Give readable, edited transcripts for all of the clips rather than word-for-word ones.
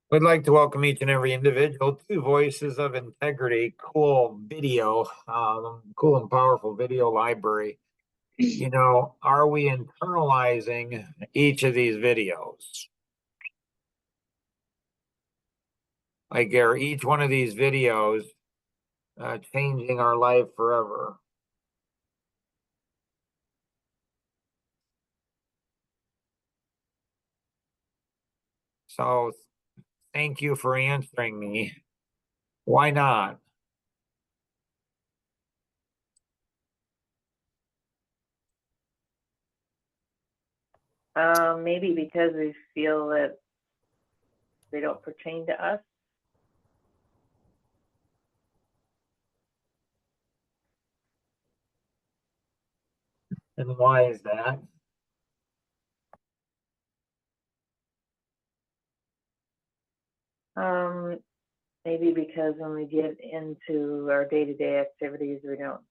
We'd like to welcome each and every individual to Voices of Integrity. Cool video, cool and powerful video library. Are we internalizing each of these videos? Like, are each one of these videos changing our life forever? So, thank you for answering me. Why not? Maybe because we feel that they don't pertain to us. And why is that? Maybe because when we get into our day-to-day activities, we don't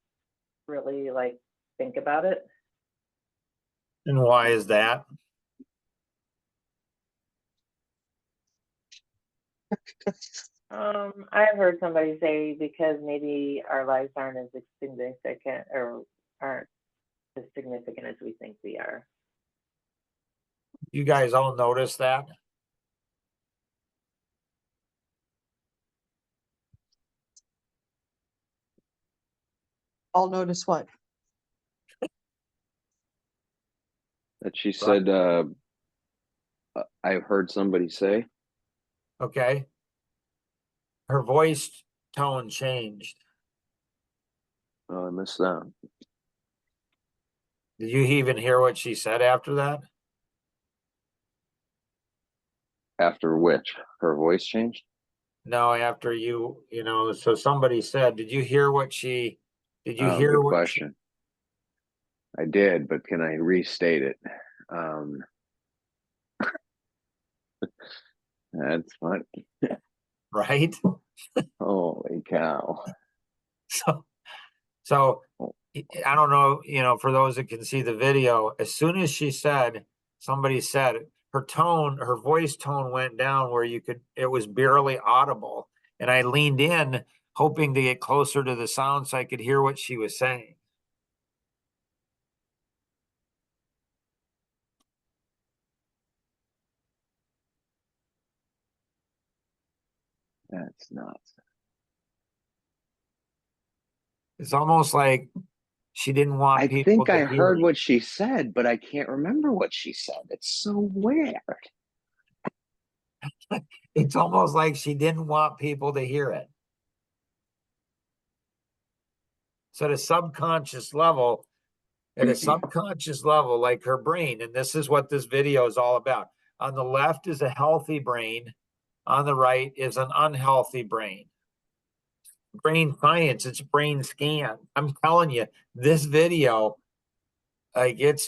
really think about it. And why is that? I've heard somebody say because maybe our lives aren't as significant or aren't as significant as we think we are. You guys all notice that? I'll notice what? That she said, I heard somebody say. Okay. Her voice tone changed. Oh, I missed that. Did you even hear what she said after that? After which her voice changed? No, after so somebody said, did you hear what did you hear Good what question. I did, but can I restate it? That's funny. right? Holy cow. So I don't know, for those that can see the video, as soon as somebody said, her voice tone went down where it was barely audible. And I leaned in hoping to get closer to the sound so I could hear what she was saying. That's nuts. It's almost like she didn't want I people think to I hear heard it. what she said, but I can't remember what she said. It's so weird. It's almost like she didn't want people to hear it. So at a subconscious level, like her brain, and this is what this video is all about. On the left is a healthy brain. On the right is an unhealthy brain. Brain science, it's brain scan. I'm telling you, this video, it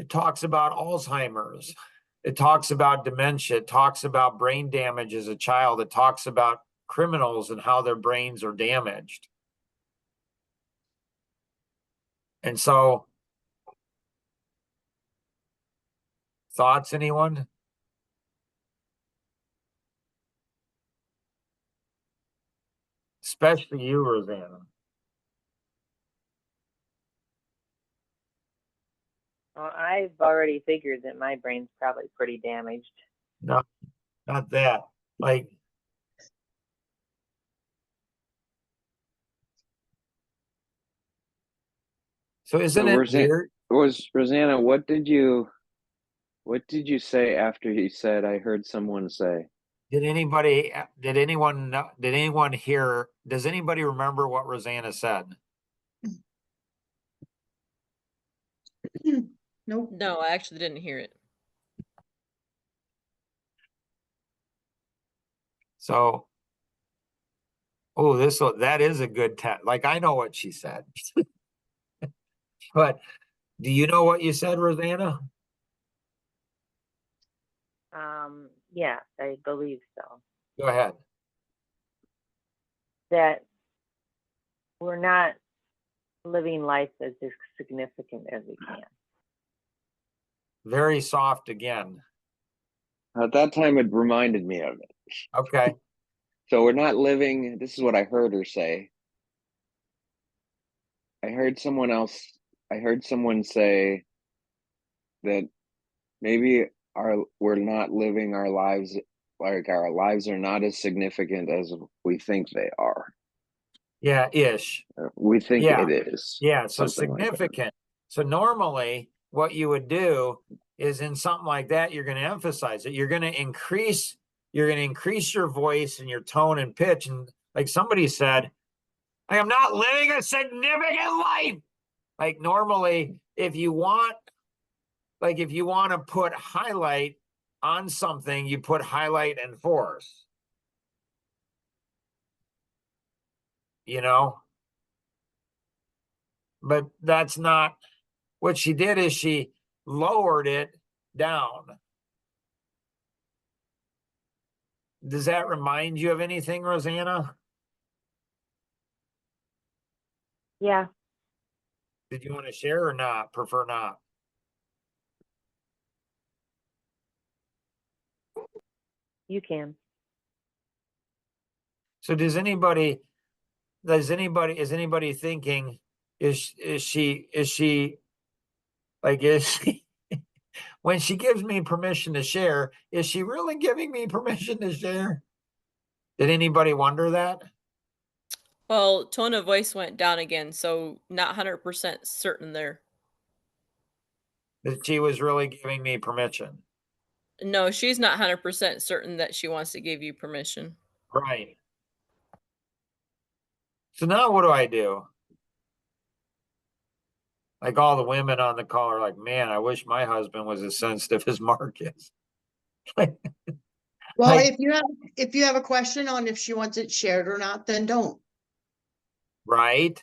talks about Alzheimer's. It talks about dementia. It talks about brain damage as a child. It talks about criminals and how their brains are damaged. And so, thoughts, anyone? Especially you, Rosanna. Well, I've already figured that my brain's probably pretty damaged. No, not that. So isn't it weird? Rosanna, what did you say after he said, I heard someone say? Did anyone hear? Does anybody remember what Rosanna said? Nope. No, I actually didn't hear it. So, that is a good test. Like, I know what she said. But do you know what you said, Rosanna? Yeah, I believe so. Go ahead. That we're not living life as significant as we can. Very soft again. At that time, it reminded me of it. Okay. So we're not living. This is what I heard her say. I heard someone else. I heard someone say that maybe we're not living our lives, like our lives are not as significant as we think they are. Yeah, ish. We think Yeah. it is. Yeah, so Something like that. significant. So normally what you would do is in something like that, you're going to emphasize it. You're going to increase your voice and your tone and pitch. And like somebody said, I am not living a significant life. Like normally, if you want to put highlight on something, you put highlight and force. You know? But that's not what she did. Is she lowered it down. Does that remind you of anything, Rosanna? Yeah, Did you want to share or not? Prefer not? you can. So is anybody thinking, is she like, is she, when she gives me permission to share, is she really giving me permission to share? Did anybody wonder that? Well, tone of voice went down again, so not 100% certain there. That she was really giving me permission? No, she's not 100% certain that she wants to give you permission. Right. So now what do I do? Like all the women on the call are like, man, I wish my husband was as sensitive as Mark is. Well, Like- if you have a question on if she wants it shared or not, then don't. Right?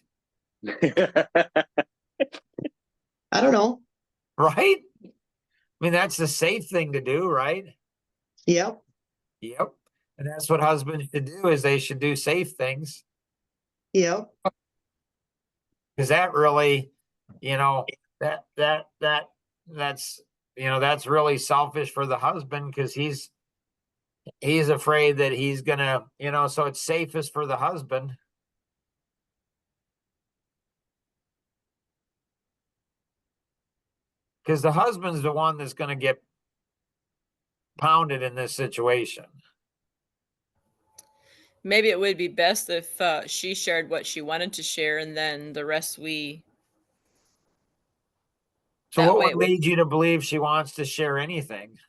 I don't know. Right? I mean, that's the safe thing to do, right? Yep. Yep. And that's what husbands should do, is they should do safe things. Yep. Because that really, that's that's really selfish for the husband, because he's afraid that he's gonna, so it's safest for the husband. Because the husband's the one that's gonna get pounded in this situation. Maybe it would be best if she shared what she wanted to share and then the rest we. So That what way would it would- lead you to believe she wants to share anything?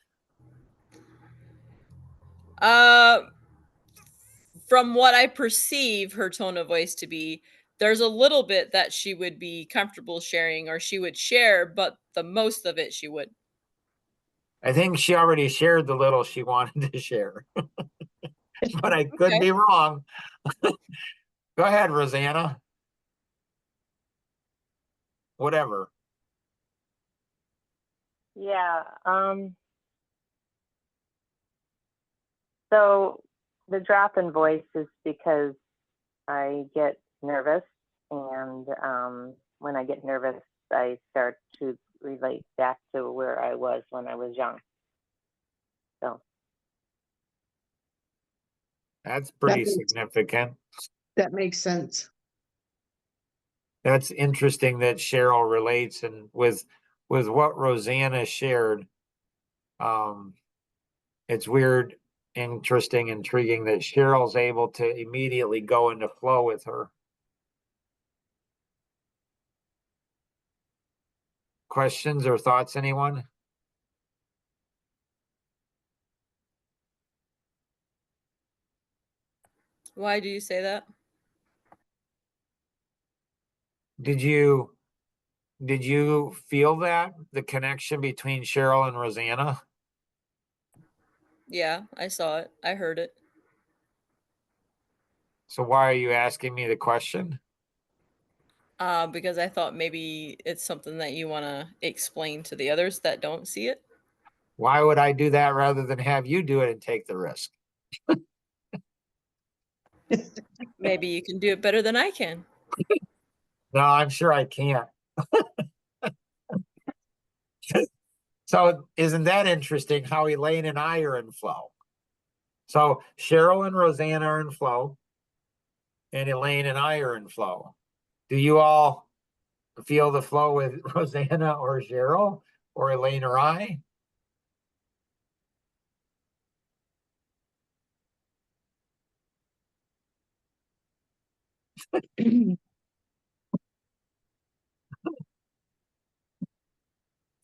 From what I perceive her tone of voice to be, there's a little bit that she would be comfortable sharing or she would share, but the most of it she would. I think she already shared the little she wanted to share. But I could Okay. be wrong. Go ahead, Rosanna. Whatever. Yeah, so the drop in voice is because I get nervous, and when I get nervous, I start to relate back to where I was when I was young. So, That's pretty makes- significant. That makes sense. That's interesting that Cheryl relates, and with what Rosanna shared. It's weird, interesting, intriguing that Cheryl's able to immediately go into flow with her. Questions or thoughts, anyone? Why do you say that? Did you feel that the connection between Cheryl and Rosanna? Yeah, I saw it. I heard it. So why are you asking me the question? Because I thought maybe it's something that you want to explain to the others that don't see it. Why would I do that rather than have you do it and take the risk? Maybe you can do it better than I can. No, I'm sure I can't. So isn't that interesting how Elaine and I are in flow? So Cheryl and Roseanne are in flow, and Elaine and I are in flow. Do you all feel the flow with Rosanna or Cheryl or Elaine or I?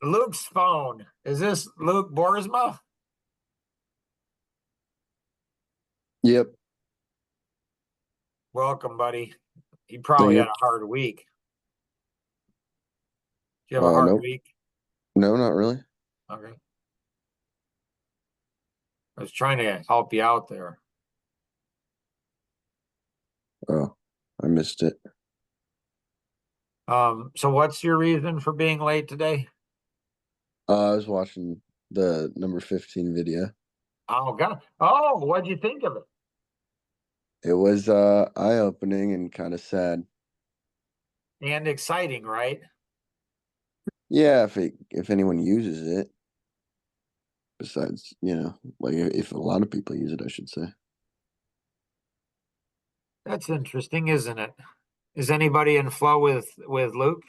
Luke's phone. Is this Luke Boersma? Yep. Welcome, buddy. You probably Thank had a hard week. Do you have a hard Nope. week? No, not really. Okay. I was trying to help you out there. Oh, I missed it. So what's your reason for being late today? I was watching the number 15 video. Oh God. Oh, what'd you think of it? It was eye-opening and kind of sad. And exciting, right? Yeah, if anyone uses it. Besides, like if a lot of people use it, I should say. That's interesting, isn't it? Is anybody in flow with Luke?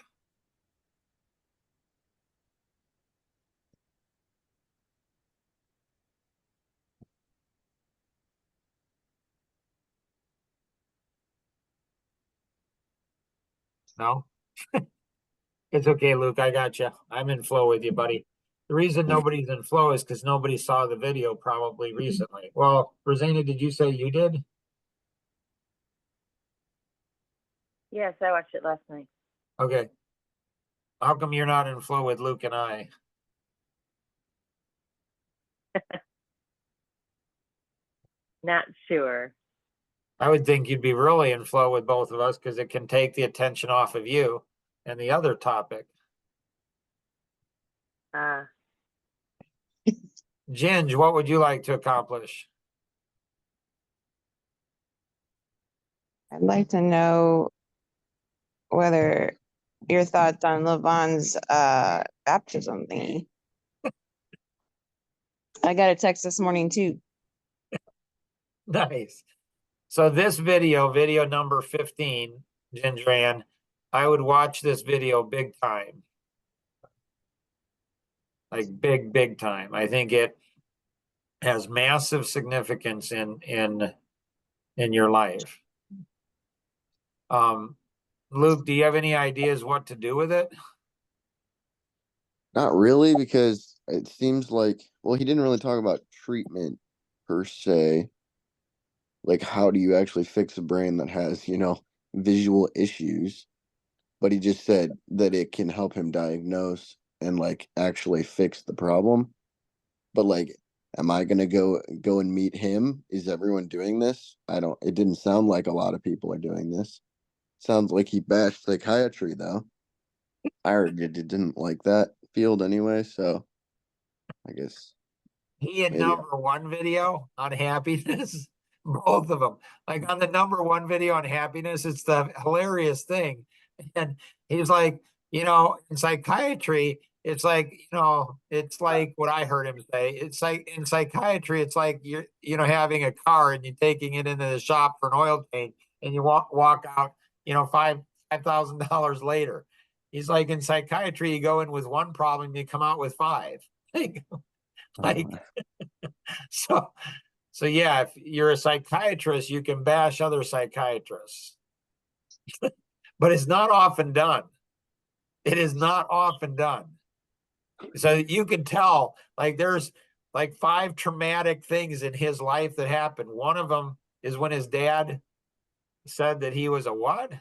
No? It's okay, Luke. I got you. I'm in flow with you, buddy. The reason nobody's in flow is because nobody saw the video probably recently. Well, Rosanna, did you say you did? Yes, I watched it last night. Okay. How come you're not in flow with Luke and I? Not sure. I would think you'd be really in flow with both of us because it can take the attention off of you and the other topic. Ginge, what would you like to accomplish? I'd like to know whether your thoughts on Levon's baptism thingy. I got a text this morning too. Nice. So this video number 15, Gingeran, I would watch this video big time. Like big time. I think it has massive significance in your life. Luke, do you have any ideas what to do with it? Not really, because it seems like, well, he didn't really talk about treatment per se. Like, how do you actually fix a brain that has, visual issues? But he just said that it can help him diagnose and like actually fix the problem. But like, am I gonna go and meet him? Is everyone doing this? It didn't sound like a lot of people are doing this. Sounds like he bashed psychiatry though. I already didn't like that field anyway, so I guess He had maybe. number one video on happiness, both of them. Like on the number one video on happiness, it's the hilarious thing. And he's like, in psychiatry, it's like, it's like what I heard him say. It's like in psychiatry, it's like you're, having a car and you're taking it into the shop for an oil change and you walk out, $5,000 later. He's like, in psychiatry, you go in with one problem, you come out with five. Like, so yeah, if you're a psychiatrist, you can bash other psychiatrists. But it's not often done. It is not often done. So you can tell, like, there's like 5 traumatic things in his life that happened. One of them is when his dad said that he was a what?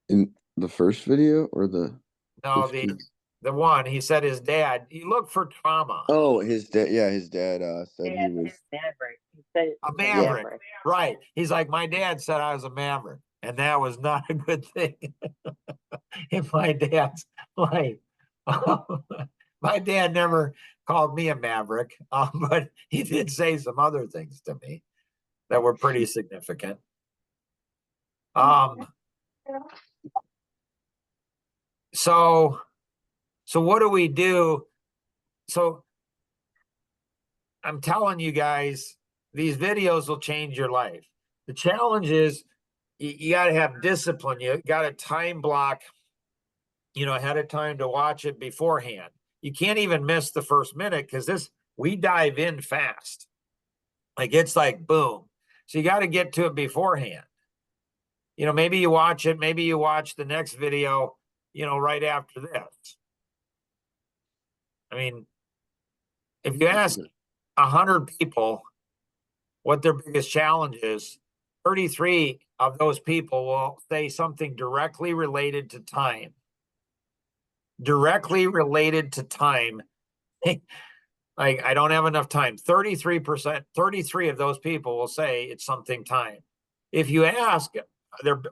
In the first video or the No, 15? the one he said his dad. You look for trauma. Oh, his dad. Yeah, his dad said he was. Maverick. He said A it's maverick. Right. He's like, my dad said I was a maverick, and that was not a good thing in my dad's life. My dad never called me a maverick, but he did say some other things to me that were pretty significant. so what do we do? So I'm telling you guys, these videos will change your life. The challenge is you got to have discipline. You got to time block, ahead of time to watch it beforehand. You can't even miss the first minute because we dive in fast. Like it's like boom. So you got to get to it beforehand. Maybe you watch it, maybe you watch the next video, right after this. I mean, if you ask 100 people what their biggest challenge is, 33 of those people will say something directly related to time. Directly related to time. Like, I don't have enough time. 33%, 33 of those people will say it's something time. If you ask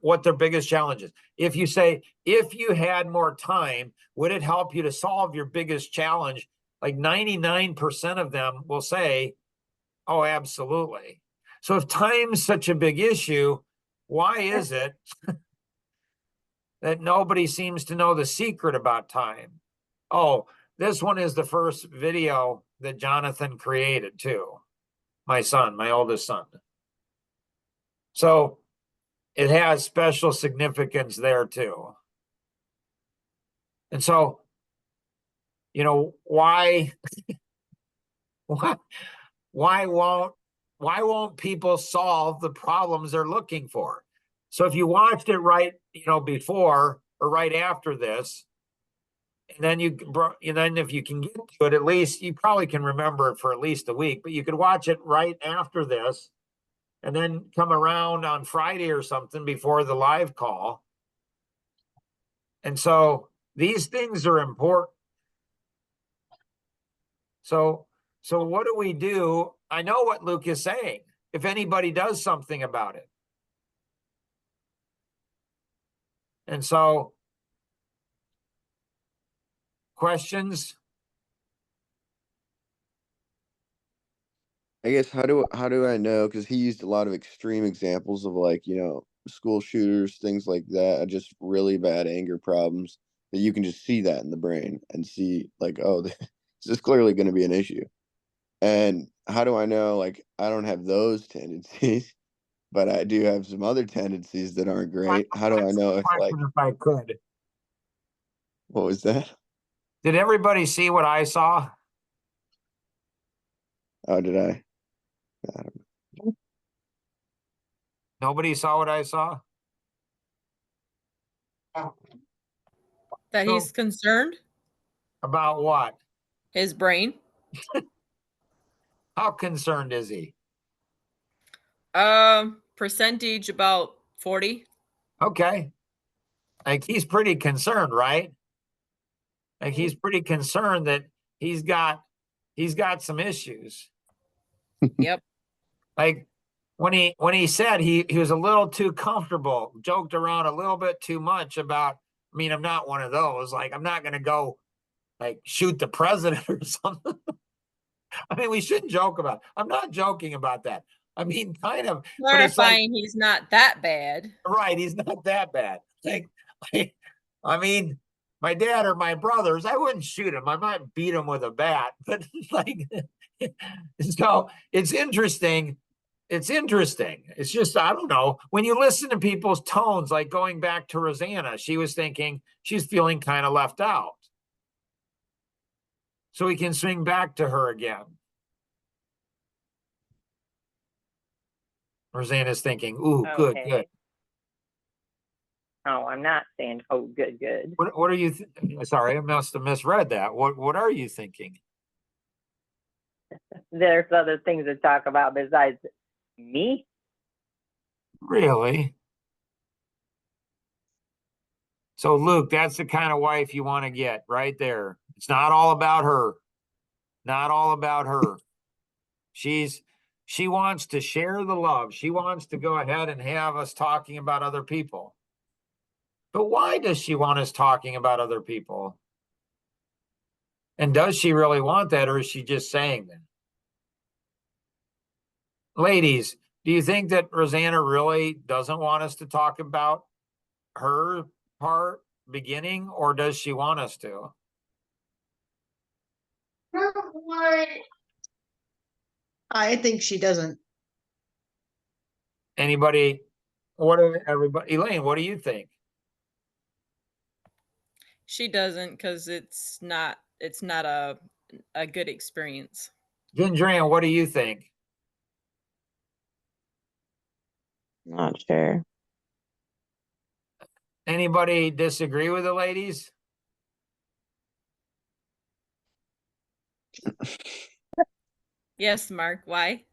what their biggest challenge is, if you say, if you had more time, would it help you to solve your biggest challenge? Like 99% of them will say, oh, absolutely. So if time's such a big issue, why is it that nobody seems to know the secret about time? Oh, this one is the first video that Jonathan created too. My son, my oldest son. So it has special significance there too. And so, why won't people solve the problems they're looking for? So if you watched it right, before or right after this, and then if you can get to it, at least you probably can remember it for at least a week, but you could watch it right after this and then come around on Friday or something before the live call. And so these things are important. So what do we do? I know what Luke is saying. If anybody does something about it. And so questions? I guess how do I know? Because he used a lot of extreme examples of like, school shooters, things like that, just really bad anger problems that you can just see that in the brain and see like, oh, this is clearly going to be an issue. And how do I know? Like, I don't have those tendencies, but I do have some other tendencies that aren't great. How do I know if like, If I could, what was that? did everybody see what I saw? Oh, did I? Nobody saw what I saw? That he's concerned? About what? His brain? How concerned is he? Percentage about 40. Okay. Like he's pretty concerned, right? Like he's pretty concerned that he's got some issues. Yep. Like when he said he was a little too comfortable, joked around a little bit too much about, I mean, I'm not one of those. Like, I'm not going to go like shoot the president or something. I mean, we shouldn't joke about it. I'm not joking about that. I mean, kind of. But it's like, Clarifying he's not that bad. right, he's not that bad. Like, I mean, my dad or my brothers, I wouldn't shoot him. I might beat him with a bat, but like, so it's interesting. It's interesting. It's just, I don't know. When you listen to people's tones, like going back to Rosanna, she was thinking she's feeling kind of left out. So we can swing back to her again. Rosanna's thinking, ooh, good, Okay. good. Oh, I'm not saying, oh, good, good. What are you, sorry, I must have misread that. What are you thinking? There's other things to talk about besides me. Really? So Luke, that's the kind of wife you want to get right there. It's not all about her. Not all about her. She wants to share the love. She wants to go ahead and have us talking about other people. But why does she want us talking about other people? And does she really want that, or is she just saying that? Ladies, do you think that Rosanna really doesn't want us to talk about her part? beginning, or does she want us to? I think she doesn't. Anybody? What do everybody? Elaine, what do you think? She doesn't, because it's not a good experience. Gendran, what do you think? Not sure. Anybody disagree with the ladies? Yes, Mark, why?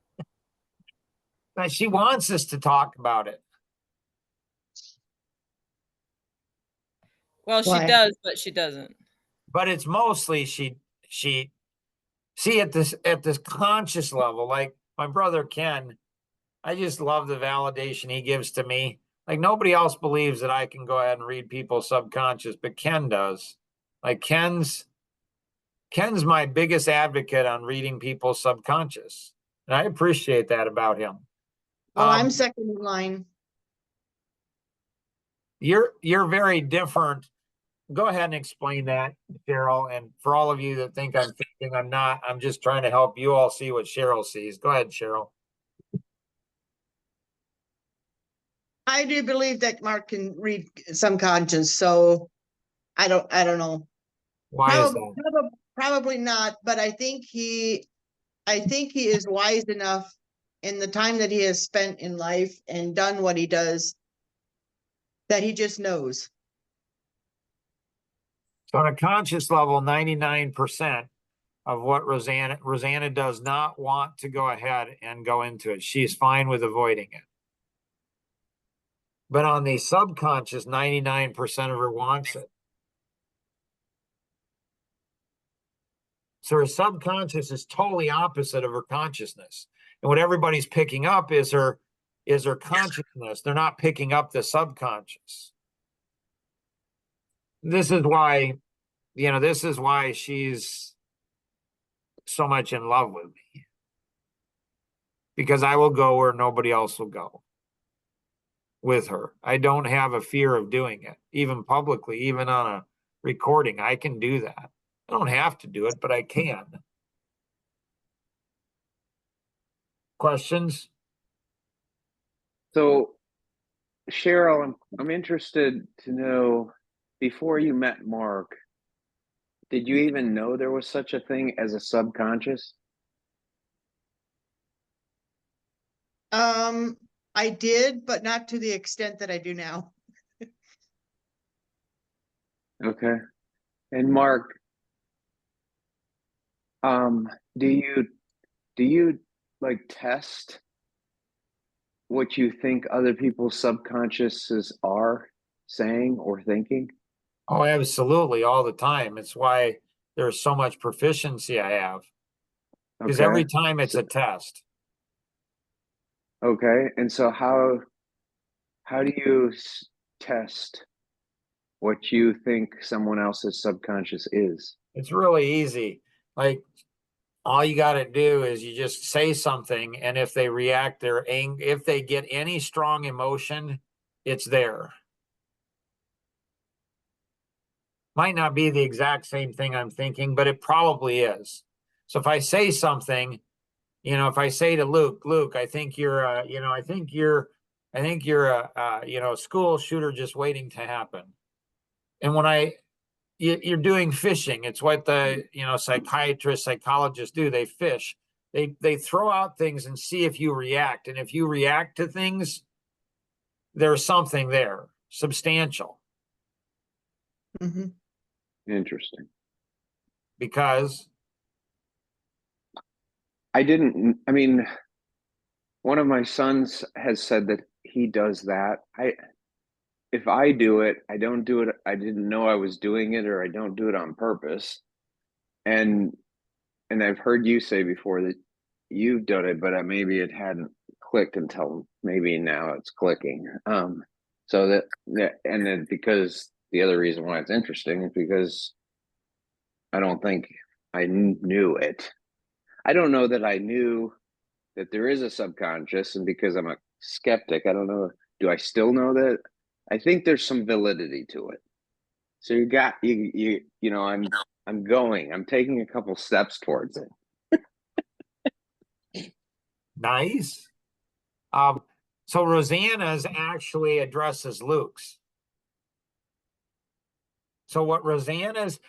She wants us to talk about it. Well, she Why? does, but she doesn't. But it's mostly she see at this conscious level, like my brother Ken, I just love the validation he gives to me. Like nobody else believes that I can go ahead and read people's subconscious, but Ken does. Like Ken's my biggest advocate on reading people's subconscious. And I appreciate that about him. Well, I'm second in line. You're very different. Go ahead and explain that, Cheryl. And for all of you that think I'm thinking I'm not, I'm just trying to help you all see what Cheryl sees. Go ahead, Cheryl. I do believe that Mark can read some conscience, so I don't know. Why is that? Probably not, but I think he is wise enough in the time that he has spent in life and done what he does that he just knows. So on a conscious level, 99% of what Rosanna does not want to go ahead and go into it. She's fine with avoiding it. But on the subconscious, 99% of her wants it. So her subconscious is totally opposite of her consciousness. And what everybody's picking up is her consciousness. They're not picking up the subconscious. This is why, this is why she's so much in love with me. Because I will go where nobody else will go with her. I don't have a fear of doing it, even publicly, even on a recording. I can do that. I don't have to do it, but I can. Questions? So, Cheryl, I'm interested to know, before you met Mark, did you even know there was such a thing as a subconscious? I did, but not to the extent that I do now. Okay. And Mark, do you like test what you think other people's subconsciouses are saying or thinking? Oh, absolutely, all the time. It's why there's so much proficiency I have. Because Okay. every time it's a test. Okay. And so how do you test what you think someone else's subconscious is? It's really easy. Like all you got to do is you just say something, and if they react, if they get any strong emotion, it's there. Might not be the exact same thing I'm thinking, but it probably is. So if I say something, if I say to Luke, I think you're a school shooter just waiting to happen. And when you're doing fishing, it's what the, psychiatrists, psychologists do. They fish, they throw out things and see if you react. And if you react to things, there's something there, substantial. Mm-hmm. Interesting. Because one of my sons has said that he does that. If I do it, I don't do it. I didn't know I was doing it, or I don't do it on purpose. And I've heard you say before that you've done it, but maybe it hadn't clicked until maybe now it's clicking. So and then because the other reason why it's interesting is because I don't think I knew it. I don't know that I knew that there is a subconscious, and because I'm a skeptic, I don't know. Do I still know that? I think there's some validity to it. So I'm taking a couple steps towards it. Nice. So Rosanna's actually addresses Luke's. So what Rosanna's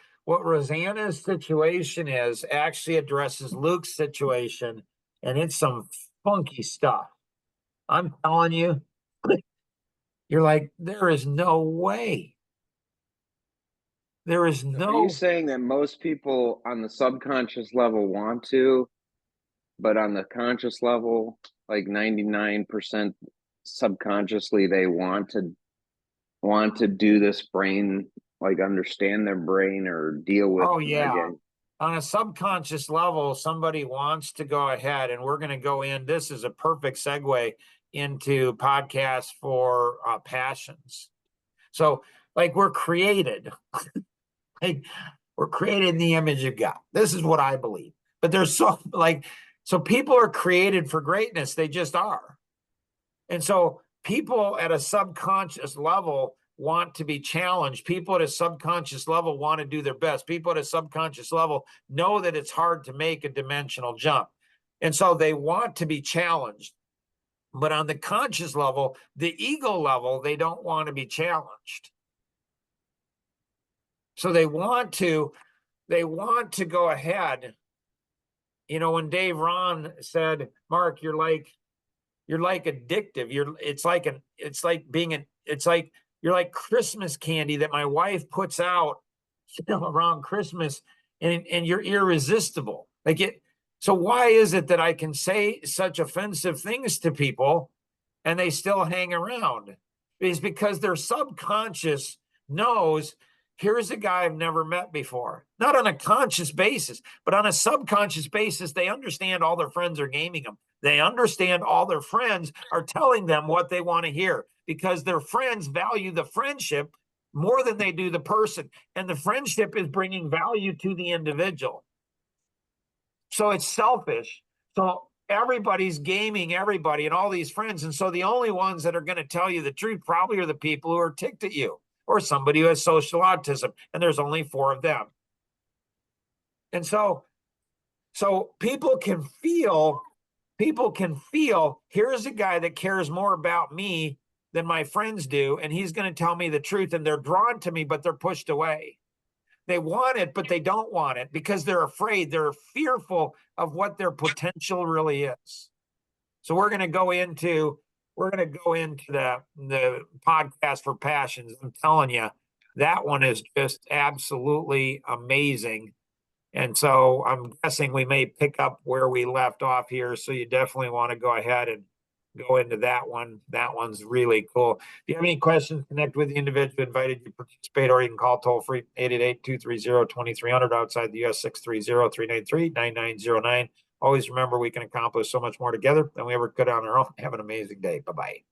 situation is actually addresses Luke's situation, and it's some funky stuff. I'm telling you, you're like, there is no way. There is Are no you saying that most people on the subconscious level want to, but on the conscious level, like 99% subconsciously, they want to do this brain, like understand their brain or deal with Oh yeah. again? On a subconscious level, somebody wants to go ahead, and we're going to go in. This is a perfect segue into podcasts for passions. So, like, we're created, like, we're created in the image of God. This is what I believe. But there's so people are created for greatness. They just are. And so people at a subconscious level want to be challenged. People at a subconscious level want to do their best. People at a subconscious level know that it's hard to make a dimensional jump. And so they want to be challenged. But on the conscious level, the ego level, they don't want to be challenged. So they want to go ahead. You know, when Dave Ron said, Mark, you're like addictive. You're like Christmas candy that my wife puts out, around Christmas, and you're irresistible. So why is it that I can say such offensive things to people and they still hang around? It's because their subconscious knows, here's a guy I've never met before. Not on a conscious basis, but on a subconscious basis, they understand all their friends are gaming them. They understand all their friends are telling them what they want to hear, because their friends value the friendship more than they do the person. And the friendship is bringing value to the individual. So it's selfish. So everybody's gaming everybody and all these friends. And so the only ones that are going to tell you the truth probably are the people who are ticked at you, or somebody who has social autism. And there's only 4 of them. And so people can feel, here's a guy that cares more about me than my friends do, and he's going to tell me the truth, and they're drawn to me, but they're pushed away. They want it, but they don't want it because they're afraid. They're fearful of what their potential really is. So we're going to go into the podcast for passions. I'm telling you, that one is just absolutely amazing. And so I'm guessing we may pick up where we left off here. So you definitely want to go ahead and go into that one. That one's really cool. If you have any questions, connect with the individual who invited you to participate, or you can call toll free 888-230-2300 outside the US 630-393-9909. Always remember, we can accomplish so much more together than we ever could on our own. Have an amazing day. Bye-bye.